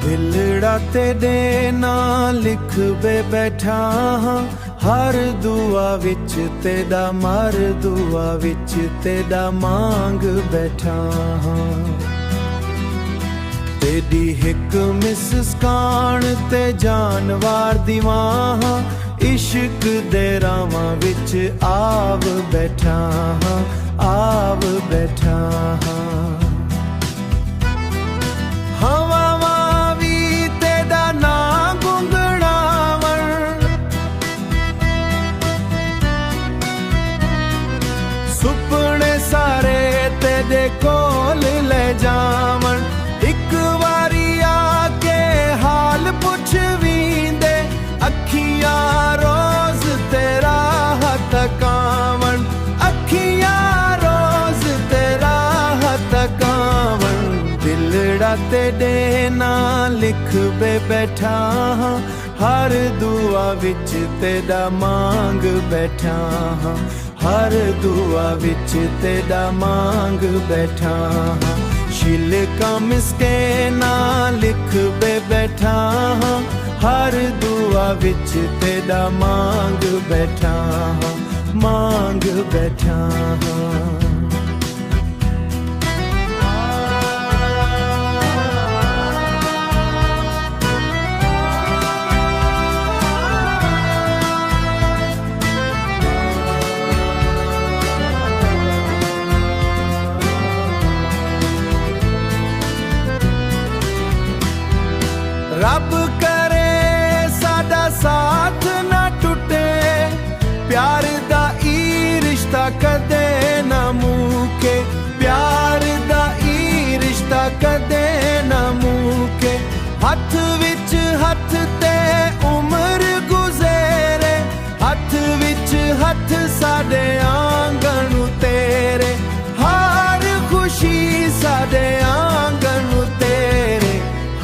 ਦਿਲੜਾ ਤੇਰੇ ਨਾਲ ਲਿਖ ਬੇ ਬੈਠਾ ਹਾਂ, ਹਰ ਦੁਆ ਵਿੱਚ ਤੇਰਾ ਮਰ ਦੁਆ ਵਿੱਚ ਤੇਰਾ ਮੰਗ ਬੈਠਾ ਹਾਂ। तेरी हिक मुस्कान ते जानवार दीवां, इश्क दे रावां विच आव बैठा हाँ, आव बैठा हाँ। हवावां वी तेरा ना गुंगणावण, सुपने सारे तेरे कोल ले जावण। एक वारी आके हाल पुछ वींदे, अखियां रोज तेरा तकावण, अखियां रोज तेरा तकावण। दिलड़ा तेरे नाल लिख बे बैठा हाँ, हर दुआ विच तेरा मांग बैठा हाँ, हर दुआ विच तेरा मांग बैठा हाँ। शिलका मिसके ना लिख बे बैठा हाँ, हर दुआ विच तेरा मांग बैठा हाँ, मांग बैठा हाँ। रब करे साडा साथ ना टुटे, प्यार दा ई रिश्ता कदे ना मुके, प्यार दा ई रिश्ता कदे ना मुके। हथ विच हथ ते उम्र गुज़ेरे, हथ विच हथ साडे आंगन तेरे, हर खुशी साडे आंगन तेरे।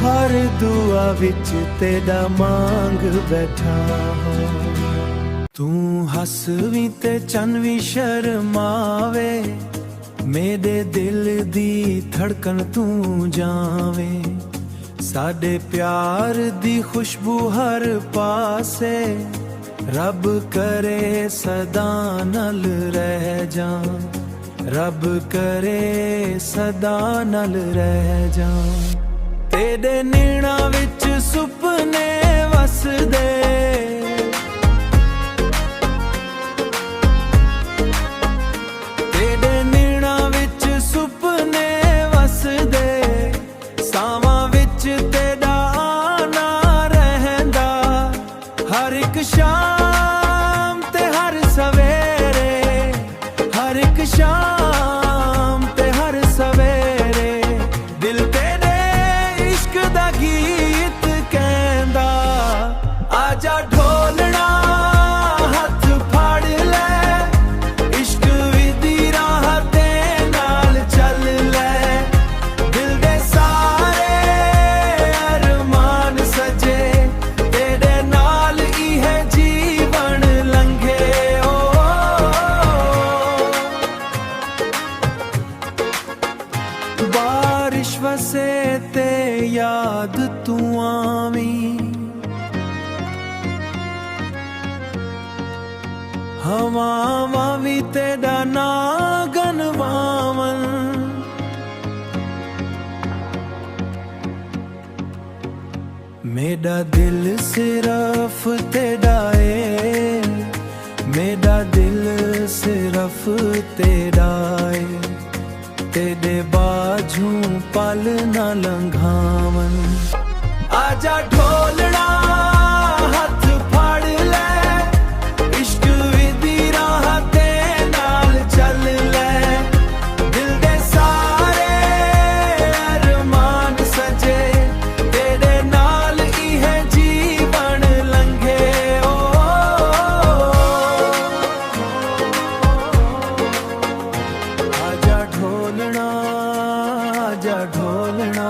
हर दुआ विच तेरा मांग बैठा हाँ। तू हस भी ते चन भी शर्मावे, मेरे दिल दी धड़कन तू जावे। साडे प्यार दी खुशबू हर पासे, रब करे सदा नल रह जा, रब करे सदा नल रह जा। तेरे नीणा विच सुपने वसदे, तेरे नीणा विच सुपने वसदे। सावां विच तेरा आना रहंदा, हर एक शाम ते हर सवेरे, हर एक शाम ते हर सवेरे। दिल तेरे इश्क दा गीत कहंदा, आजा ढोलना हथ फड़ ले, इश्क विदी राह दे नाल चल ले। दिल दे सारे अरमान सजे, तेरे नाल ही है जीवन लंघे ओ। बारिश वसे ते याद तू आवी, हवावां भी तेरा ना गनवावन। मेरा दिल सिर्फ तेरा है, मेरा दिल सिर्फ तेरा है। तेरे बाजू पल ना लंघावन, आजा ढोलना हथ फड़ ले, इश्क विदी राह दे नाल चल ले। दिल दे सारे अरमान सजे, तेरे नाल ही है जीवन लंघे ओ। आजा ढोलना, आजा ढोलना।